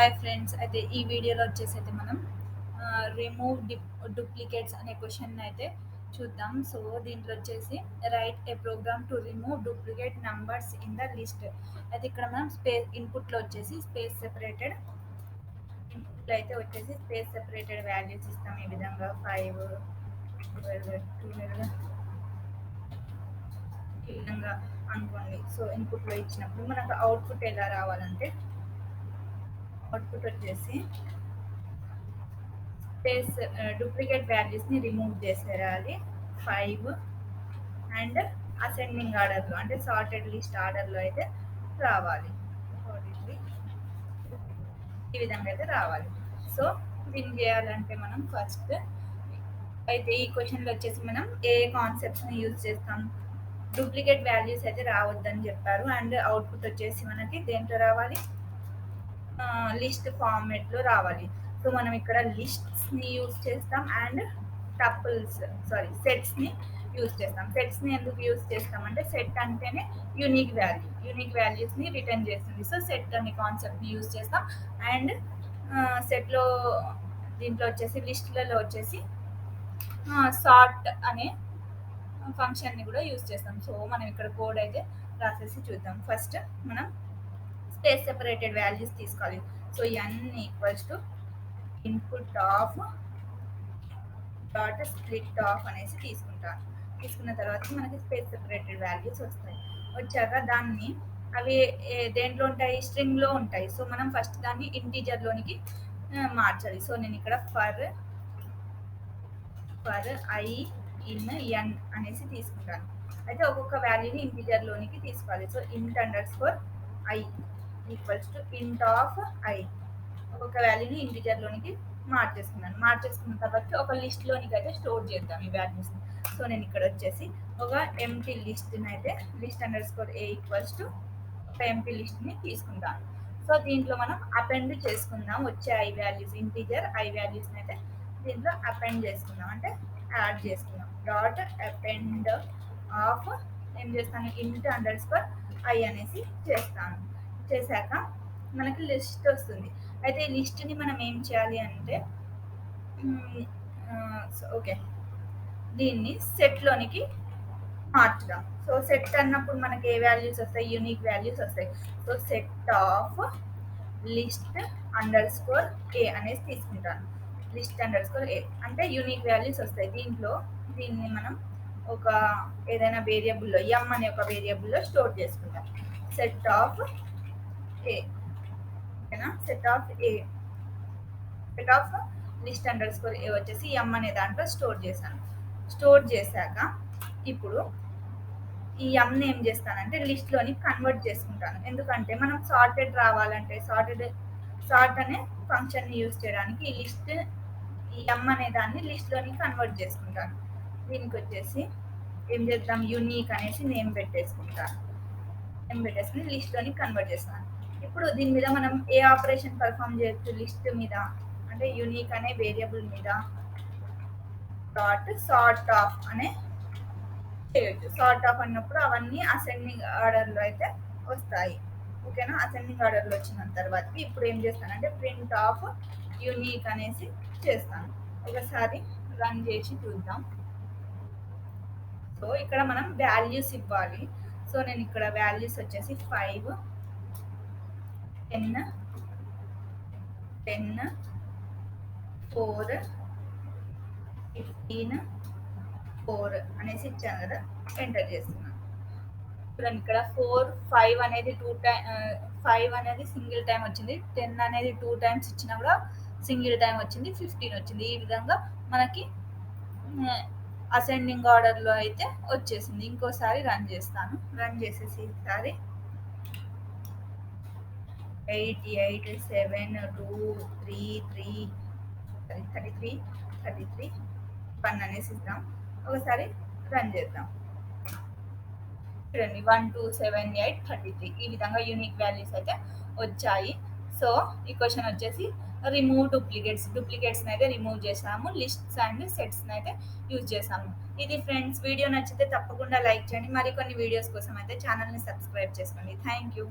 Hi friends, అయితే ఈ వీడియోలో వచ్చేసి అయితే మనం రిమూవ్ డూప్లికేట్స్ అనే క్వశ్చన్ అయితే చూద్దాం. సో దీంట్లో వచ్చేసి right a program to remove duplicate numbers in the list. అయితే ఇక్కడ మనం ఇన్పుట్లో వచ్చేసి స్పేస్ సెపరేటెడ్ ఇన్పుట్లో అయితే వచ్చేసి స్పేస్ సెపరేటెడ్ వాల్యూస్ ఇస్తాం. ఈ విధంగా 5, 12, 12 ఈ విధంగా అనుకోండి. సో ఇన్పుట్లో ఇచ్చినప్పుడు మనకు అవుట్పుట్ ఎలా రావాలంటే అవుట్పుట్ వచ్చేసి స్పేస్ డూప్లికేట్ వాల్యూస్ని రిమూవ్ చేసేయాలి. 5 అండ్ అసెండింగ్ ఆర్డర్లో అంటే సార్టెడ్ లిస్ట్ ఆర్డర్లో అయితే రావాలి. ఈ విధంగా అయితే రావాలి. సో దీన్ని చేయాలంటే మనం ఫస్ట్ అయితే ఈ క్వశ్చన్లో వచ్చేసి మనం ఏ కాన్సెప్ట్స్ని యూజ్ చేస్తాం. డూప్లికేట్ వాల్యూస్ అయితే రావద్దని చెప్పారు. అండ్ అవుట్పుట్ వచ్చేసి మనకి దేంట్లో రావాలి, లిస్ట్ ఫార్మేట్లో రావాలి. సో మనం ఇక్కడ లిస్ట్స్ని యూజ్ చేస్తాం అండ్ సెట్స్ని యూజ్ చేస్తాం. సెట్స్ని ఎందుకు యూజ్ చేస్తామంటే సెట్ అంటేనే యూనిక్ వాల్యూస్ని రిటర్న్ చేస్తుంది. సో సెట్ అనే కాన్సెప్ట్ని యూజ్ చేస్తాం. అండ్ సెట్లో దీంట్లో వచ్చేసి లిస్ట్లలో వచ్చేసి సార్ట్ అనే ఫంక్షన్ని కూడా యూజ్ చేస్తాం. సో మనం ఇక్కడ కోడ్ అయితే రాసేసి చూద్దాం. ఫస్ట్ మనం స్పేస్ సెపరేటెడ్ వాల్యూస్ తీసుకోవాలి. So n equals to input of dot split of అనేసి తీసుకుంటాను. తీసుకున్న తర్వాత మనకి స్పేస్ సెపరేటెడ్ వాల్యూస్ వస్తాయి. వచ్చాక దాన్ని అవి దేంట్లో ఉంటాయి, స్ట్రింగ్లో ఉంటాయి. సో మనం ఫస్ట్ దాన్ని ఇంటీజర్లోనికి మార్చాలి. సో నేను ఇక్కడ ఫర్ ఐ ఇన్ ఎన్ అనేసి తీసుకుంటాను. అయితే ఒక్కొక్క వాల్యూని ఇంటీజర్లోనికి తీసుకోవాలి. సో int_i ఈక్వల్స్ టు ఇంట్ ఆఫ్ ఐ. ఒక్కొక్క వాల్యూని ఇంటీజర్లోనికి మార్చేసుకున్న తర్వాత ఒక లిస్ట్లోనికి అయితే స్టోర్ చేద్దాం ఈ వాల్యూస్ని. సో నేను ఇక్కడ వచ్చేసి ఒక ఎంటీ లిస్ట్ని అయితే list_a ఈక్వల్స్ టు ఒక ఎంటీ లిస్ట్ని తీసుకుంటాను. సో దీంట్లో మనం అపెండ్ చేసుకుందాం. వచ్చే ఇంటీజర్ ఐ వాల్యూస్ని అయితే దీంట్లో అపెండ్ చేసుకుందాం, అంటే యాడ్ చేసుకుందాం. డాట్ అపెండ్ ఆఫ్ ఏం చేస్తాను, int_i అనేసి చేస్తాను. చేశాక మనకి లిస్ట్ వస్తుంది. అయితే ఈ లిస్ట్ని మనం ఏం చేయాలి అంటే ఓకే దీన్ని సెట్లోనికి మార్చుదాం. సో సెట్ అన్నప్పుడు మనకి ఏ వాల్యూస్ వస్తాయి, యూనిక్ వాల్యూస్ వస్తాయి. సో సెట్ ఆఫ్ list_a అనేసి తీసుకుంటాను. list_a అంటే యూనిక్ వాల్యూస్ వస్తాయి. దీన్ని మనం ఒక ఏదైనా వేరియబుల్లో m అనే ఒక వేరియబుల్లో స్టోర్ చేసుకుంటాం. సెట్ ఆఫ్ ఏ ఓకేనా, సెట్ ఆఫ్ list_a వచ్చేసి m అనే దాంట్లో స్టోర్ చేశాను. స్టోర్ చేశాక ఇప్పుడు ఈ ఎంని ఏం చేస్తానంటే లిస్ట్లోని కన్వర్ట్ చేసుకుంటాను. ఎందుకంటే మనం సార్టెడ్ రావాలంటే సార్ట్ అనే ఫంక్షన్ని యూజ్ చేయడానికి ఈ ఎం అనే దాన్ని లిస్ట్లోని కన్వర్ట్ చేసుకుంటాను. దీనికి వచ్చేసి ఏం చేద్దాం, యూనిక్ అనేసి నేమ్ పెట్టేసుకుని లిస్ట్లోని కన్వర్ట్ చేస్తాను. ఇప్పుడు దీని మీద మనం ఏ ఆపరేషన్ పర్ఫామ్ చేయొచ్చు, లిస్ట్ మీద అంటే యూనిక్ అనే వేరియబుల్ మీద డాట్ సార్ట్ ఆఫ్ అనే చేయొచ్చు. సార్ట్ ఆఫ్ అన్నప్పుడు అవన్నీ అసెండింగ్ ఆర్డర్లో అయితే వస్తాయి. ఓకేనా, అసెండింగ్ ఆర్డర్లో వచ్చిన తర్వాత ఇప్పుడు ఏం చేస్తానంటే ప్రింట్ ఆఫ్ యూనిక్ అనేసి చేస్తాను. ఒకసారి రన్ చేసి చూద్దాం. సో ఇక్కడ మనం వాల్యూస్ ఇవ్వాలి. సో నేను ఇక్కడ వాల్యూస్ వచ్చేసి 5, 10, 4, 15, 4 అనేసి ఇచ్చాను కదా, ఎంటర్ చేస్తున్నాను. చూడండి ఇక్కడ 4, 5 అనేది 5 అనేది సింగిల్ టైం వచ్చింది, 10 అనేది 2 టైమ్స్ ఇచ్చినా కూడా సింగిల్ టైం వచ్చింది, 15 వచ్చింది. ఈ విధంగా మనకి అసెండింగ్ ఆర్డర్లో అయితే వచ్చేసింది. ఇంకోసారి రన్ చేస్తాను. రన్ చేసేసి ఈసారి 8, 8, 7, 2, 3, 33, 1 అనేసి ఇద్దాం. ఒకసారి రన్ చేద్దాం. చూడండి 1, 2, 7, 8, 33 ఈ విధంగా యూనిక్ వాల్యూస్ అయితే వచ్చాయి. సో ఈ క్వశ్చన్ వచ్చేసి రిమూవ్ డూప్లికేట్స్ని అయితే రిమూవ్ చేసాము, లిస్ట్స్ అండ్ సెట్స్ని అయితే యూజ్ చేసాము. ఇది ఫ్రెండ్స్, వీడియో నచ్చితే తప్పకుండా లైక్ చేయండి. మరికొన్ని వీడియోస్ కోసం అయితే ఛానల్ని సబ్స్క్రైబ్ చేసుకోండి. Thank you.